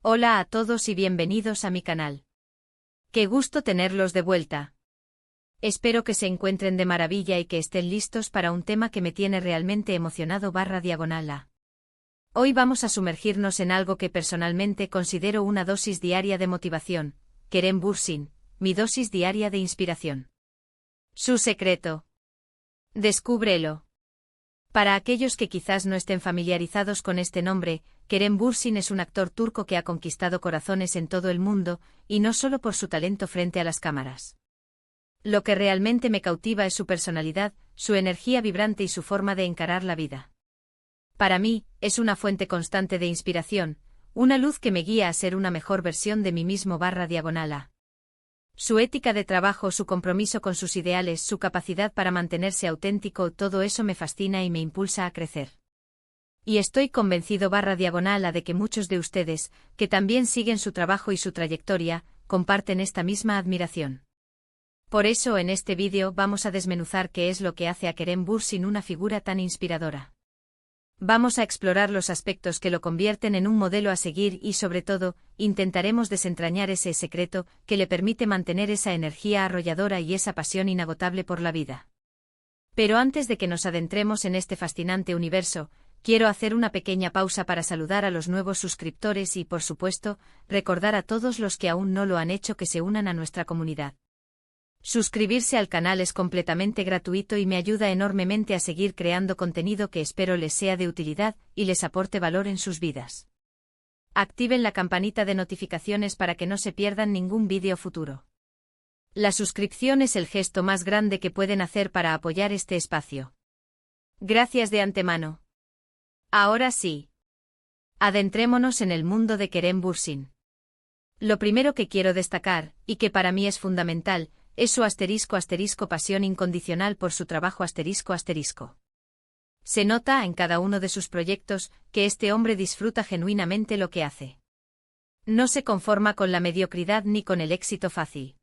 Hola a todos y bienvenidos a mi canal. Qué gusto tenerlos de vuelta. Espero que se encuentren de maravilla y que estén listos para un tema que me tiene realmente emocionado /diagonal. Hoy vamos a sumergirnos en algo que personalmente considero una dosis diaria de motivación, Kerem Bürsin, mi dosis diaria de inspiración. Su secreto. Descúbrelo. Para aquellos que quizás no estén familiarizados con este nombre, Kerem Bürsin es un actor turco que ha conquistado corazones en todo el mundo, y no solo por su talento frente a las cámaras. Lo que realmente me cautiva es su personalidad, su energía vibrante y su forma de encarar la vida. Para mí, es una fuente constante de inspiración, una luz que me guía a ser una mejor versión de mí mismo /diagonal. Su ética de trabajo, su compromiso con sus ideales, su capacidad para mantenerse auténtico, todo eso me fascina y me impulsa a crecer. Y estoy convencido /diagonal de que muchos de ustedes, que también siguen su trabajo y su trayectoria, comparten esta misma admiración. Por eso en este vídeo vamos a desmenuzar qué es lo que hace a Kerem Bürsin una figura tan inspiradora. Vamos a explorar los aspectos que lo convierten en un modelo a seguir y, sobre todo, intentaremos desentrañar ese secreto que le permite mantener esa energía arrolladora y esa pasión inagotable por la vida. Pero antes de que nos adentremos en este fascinante universo, quiero hacer una pequeña pausa para saludar a los nuevos suscriptores y, por supuesto, recordar a todos los que aún no lo han hecho que se unan a nuestra comunidad. Suscribirse al canal es completamente gratuito y me ayuda enormemente a seguir creando contenido que espero les sea de utilidad y les aporte valor en sus vidas. Activen la campanita de notificaciones para que no se pierdan ningún vídeo futuro. La suscripción es el gesto más grande que pueden hacer para apoyar este espacio. Gracias de antemano. Ahora sí. Adentrémonos en el mundo de Kerem Bürsin. Lo primero que quiero destacar, y que para mí es fundamental, es su ** pasión incondicional por su trabajo **. Se nota en cada uno de sus proyectos que este hombre disfruta genuinamente lo que hace. No se conforma con la mediocridad ni con el éxito fácil.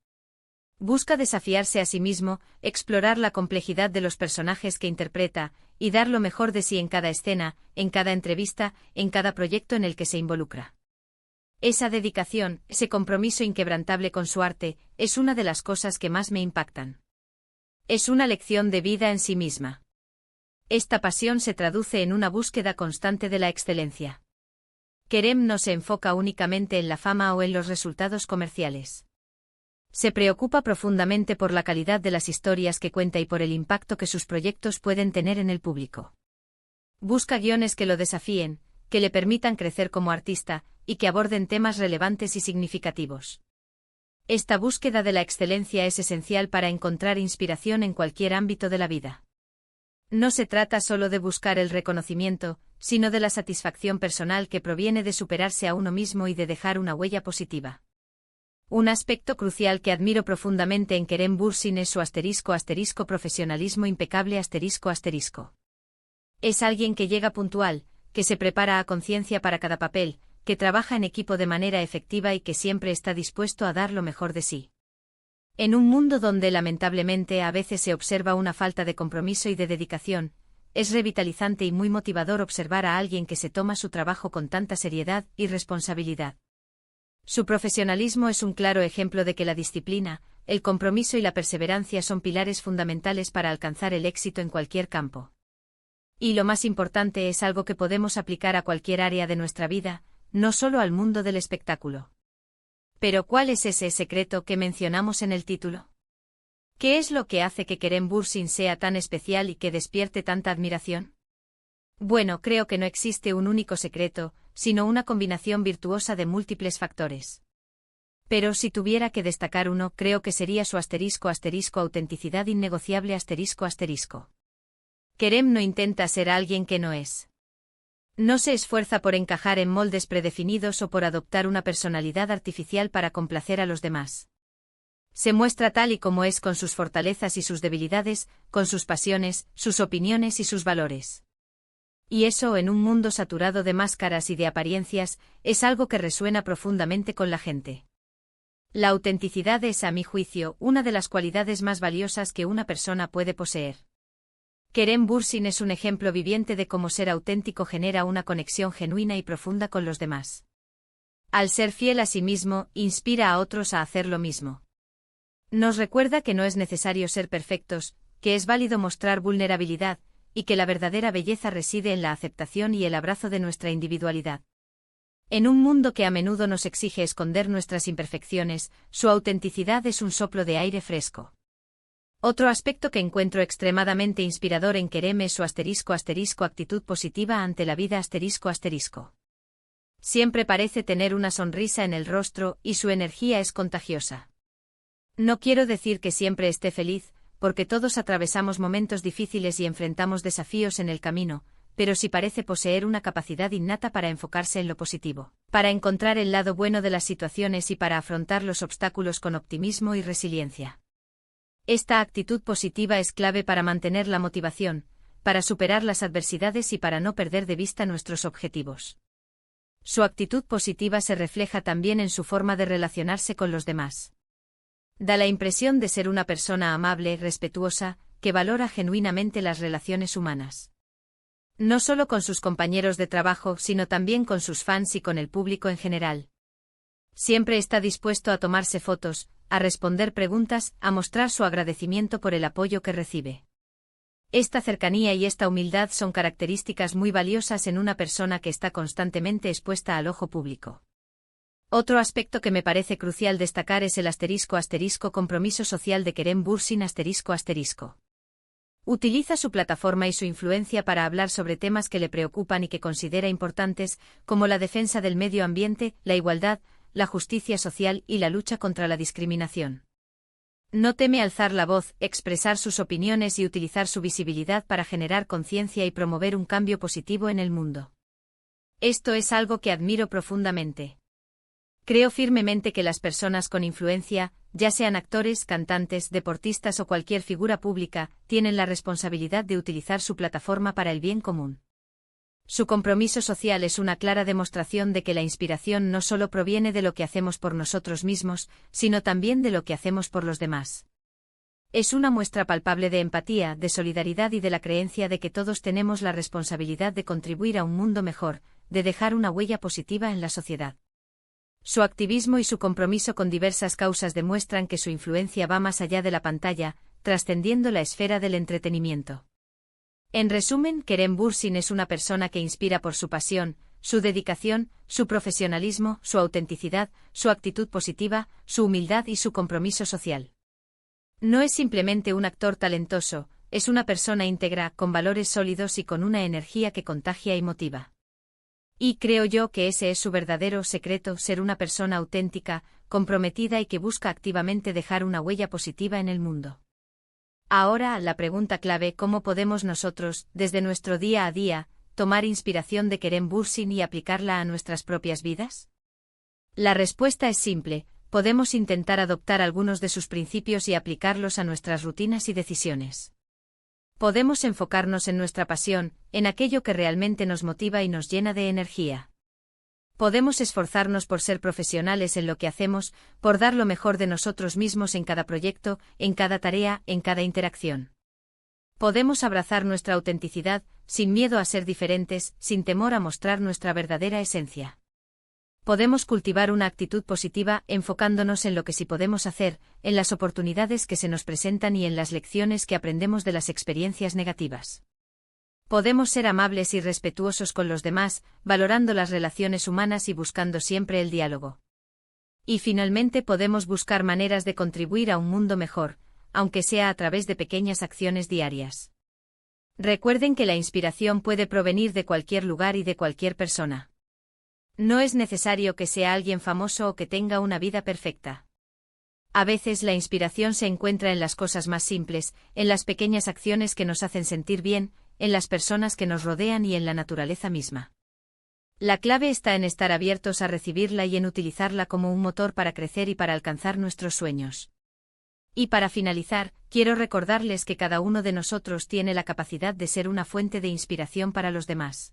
Busca desafiarse a sí mismo, explorar la complejidad de los personajes que interpreta, y dar lo mejor de sí en cada escena, en cada entrevista, en cada proyecto en el que se involucra. Esa dedicación, ese compromiso inquebrantable con su arte, es una de las cosas que más me impactan. Es una lección de vida en sí misma. Esta pasión se traduce en una búsqueda constante de la excelencia. Kerem no se enfoca únicamente en la fama o en los resultados comerciales. Se preocupa profundamente por la calidad de las historias que cuenta y por el impacto que sus proyectos pueden tener en el público. Busca guiones que lo desafíen, que le permitan crecer como artista, y que aborden temas relevantes y significativos. Esta búsqueda de la excelencia es esencial para encontrar inspiración en cualquier ámbito de la vida. No se trata solo de buscar el reconocimiento, sino de la satisfacción personal que proviene de superarse a uno mismo y de dejar una huella positiva. Un aspecto crucial que admiro profundamente en Kerem Bürsin es su ** profesionalismo impecable **. Es alguien que llega puntual, que se prepara a conciencia para cada papel, que trabaja en equipo de manera efectiva y que siempre está dispuesto a dar lo mejor de sí. En un mundo donde lamentablemente a veces se observa una falta de compromiso y de dedicación, es revitalizante y muy motivador observar a alguien que se toma su trabajo con tanta seriedad y responsabilidad. Su profesionalismo es un claro ejemplo de que la disciplina, el compromiso y la perseverancia son pilares fundamentales para alcanzar el éxito en cualquier campo. Y lo más importante, es algo que podemos aplicar a cualquier área de nuestra vida, no solo al mundo del espectáculo. Pero ¿cuál es ese secreto que mencionamos en el título? ¿Qué es lo que hace que Kerem Bürsin sea tan especial y que despierte tanta admiración? Bueno, creo que no existe un único secreto, sino una combinación virtuosa de múltiples factores. Pero si tuviera que destacar uno, creo que sería su ** autenticidad innegociable **. Kerem no intenta ser alguien que no es. No se esfuerza por encajar en moldes predefinidos o por adoptar una personalidad artificial para complacer a los demás. Se muestra tal y como es, con sus fortalezas y sus debilidades, con sus pasiones, sus opiniones y sus valores. Y eso, en un mundo saturado de máscaras y de apariencias, es algo que resuena profundamente con la gente. La autenticidad es, a mi juicio, una de las cualidades más valiosas que una persona puede poseer. Kerem Bürsin es un ejemplo viviente de cómo ser auténtico genera una conexión genuina y profunda con los demás. Al ser fiel a sí mismo, inspira a otros a hacer lo mismo. Nos recuerda que no es necesario ser perfectos, que es válido mostrar vulnerabilidad, y que la verdadera belleza reside en la aceptación y el abrazo de nuestra individualidad. En un mundo que a menudo nos exige esconder nuestras imperfecciones, su autenticidad es un soplo de aire fresco. Otro aspecto que encuentro extremadamente inspirador en Kerem es su ** actitud positiva ante la vida ***. Siempre parece tener una sonrisa en el rostro y su energía es contagiosa. No quiero decir que siempre esté feliz, porque todos atravesamos momentos difíciles y enfrentamos desafíos en el camino, pero sí parece poseer una capacidad innata para enfocarse en lo positivo, para encontrar el lado bueno de las situaciones y para afrontar los obstáculos con optimismo y resiliencia. Esta actitud positiva es clave para mantener la motivación, para superar las adversidades y para no perder de vista nuestros objetivos. Su actitud positiva se refleja también en su forma de relacionarse con los demás. Da la impresión de ser una persona amable, respetuosa, que valora genuinamente las relaciones humanas. No solo con sus compañeros de trabajo, sino también con sus fans y con el público en general. Siempre está dispuesto a tomarse fotos, a responder preguntas, a mostrar su agradecimiento por el apoyo que recibe. Esta cercanía y esta humildad son características muy valiosas en una persona que está constantemente expuesta al ojo público. Otro aspecto que me parece crucial destacar es el ** compromiso social de Kerem Bürsin ***. Utiliza su plataforma y su influencia para hablar sobre temas que le preocupan y que considera importantes, como la defensa del medio ambiente, la igualdad, la justicia social y la lucha contra la discriminación. No teme alzar la voz, expresar sus opiniones y utilizar su visibilidad para generar conciencia y promover un cambio positivo en el mundo. Esto es algo que admiro profundamente. Creo firmemente que las personas con influencia, ya sean actores, cantantes, deportistas o cualquier figura pública, tienen la responsabilidad de utilizar su plataforma para el bien común. Su compromiso social es una clara demostración de que la inspiración no solo proviene de lo que hacemos por nosotros mismos, sino también de lo que hacemos por los demás. Es una muestra palpable de empatía, de solidaridad y de la creencia de que todos tenemos la responsabilidad de contribuir a un mundo mejor, de dejar una huella positiva en la sociedad. Su activismo y su compromiso con diversas causas demuestran que su influencia va más allá de la pantalla, trascendiendo la esfera del entretenimiento. En resumen, Kerem Bürsin es una persona que inspira por su pasión, su dedicación, su profesionalismo, su autenticidad, su actitud positiva, su humildad y su compromiso social. No es simplemente un actor talentoso, es una persona íntegra, con valores sólidos y con una energía que contagia y motiva. Y creo yo que ese es su verdadero secreto, ser una persona auténtica, comprometida y que busca activamente dejar una huella positiva en el mundo. Ahora, la pregunta clave: ¿cómo podemos nosotros, desde nuestro día a día, tomar inspiración de Kerem Bürsin y aplicarla a nuestras propias vidas? La respuesta es simple: podemos intentar adoptar algunos de sus principios y aplicarlos a nuestras rutinas y decisiones. Podemos enfocarnos en nuestra pasión, en aquello que realmente nos motiva y nos llena de energía. Podemos esforzarnos por ser profesionales en lo que hacemos, por dar lo mejor de nosotros mismos en cada proyecto, en cada tarea, en cada interacción. Podemos abrazar nuestra autenticidad, sin miedo a ser diferentes, sin temor a mostrar nuestra verdadera esencia. Podemos cultivar una actitud positiva, enfocándonos en lo que sí podemos hacer, en las oportunidades que se nos presentan y en las lecciones que aprendemos de las experiencias negativas. Podemos ser amables y respetuosos con los demás, valorando las relaciones humanas y buscando siempre el diálogo. Y finalmente podemos buscar maneras de contribuir a un mundo mejor, aunque sea a través de pequeñas acciones diarias. Recuerden que la inspiración puede provenir de cualquier lugar y de cualquier persona. No es necesario que sea alguien famoso o que tenga una vida perfecta. A veces la inspiración se encuentra en las cosas más simples, en las pequeñas acciones que nos hacen sentir bien, en las personas que nos rodean y en la naturaleza misma. La clave está en estar abiertos a recibirla y en utilizarla como un motor para crecer y para alcanzar nuestros sueños. Y para finalizar, quiero recordarles que cada uno de nosotros tiene la capacidad de ser una fuente de inspiración para los demás.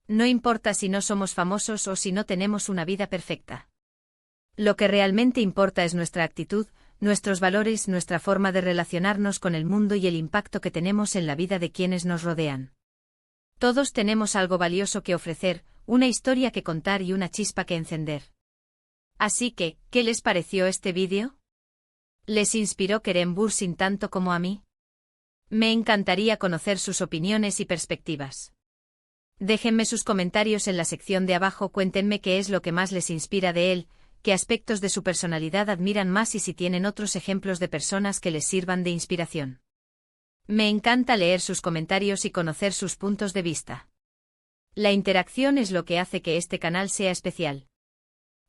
No importa si no somos famosos o si no tenemos una vida perfecta. Lo que realmente importa es nuestra actitud, nuestros valores, nuestra forma de relacionarnos con el mundo y el impacto que tenemos en la vida de quienes nos rodean. Todos tenemos algo valioso que ofrecer, una historia que contar y una chispa que encender. Así que, ¿qué les pareció este vídeo? ¿Les inspiró Kerem Bürsin tanto como a mí? Me encantaría conocer sus opiniones y perspectivas. Déjenme sus comentarios en la sección de abajo, cuéntenme qué es lo que más les inspira de él, qué aspectos de su personalidad admiran más y si tienen otros ejemplos de personas que les sirvan de inspiración. Me encanta leer sus comentarios y conocer sus puntos de vista. La interacción es lo que hace que este canal sea especial.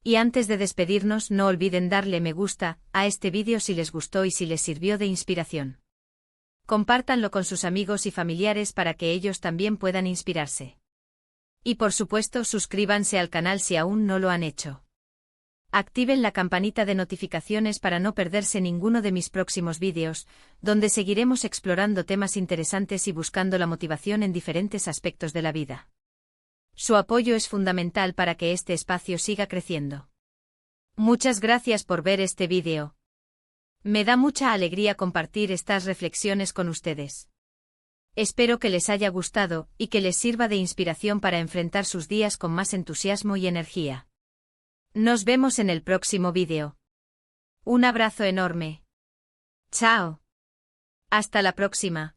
Y antes de despedirnos, no olviden darle me gusta a este vídeo si les gustó y si les sirvió de inspiración. Compártanlo con sus amigos y familiares para que ellos también puedan inspirarse. Y por supuesto, suscríbanse al canal si aún no lo han hecho. Activen la campanita de notificaciones para no perderse ninguno de mis próximos vídeos, donde seguiremos explorando temas interesantes y buscando la motivación en diferentes aspectos de la vida. Su apoyo es fundamental para que este espacio siga creciendo. Muchas gracias por ver este vídeo. Me da mucha alegría compartir estas reflexiones con ustedes. Espero que les haya gustado y que les sirva de inspiración para enfrentar sus días con más entusiasmo y energía. Nos vemos en el próximo vídeo. Un abrazo enorme. Chao. Hasta la próxima.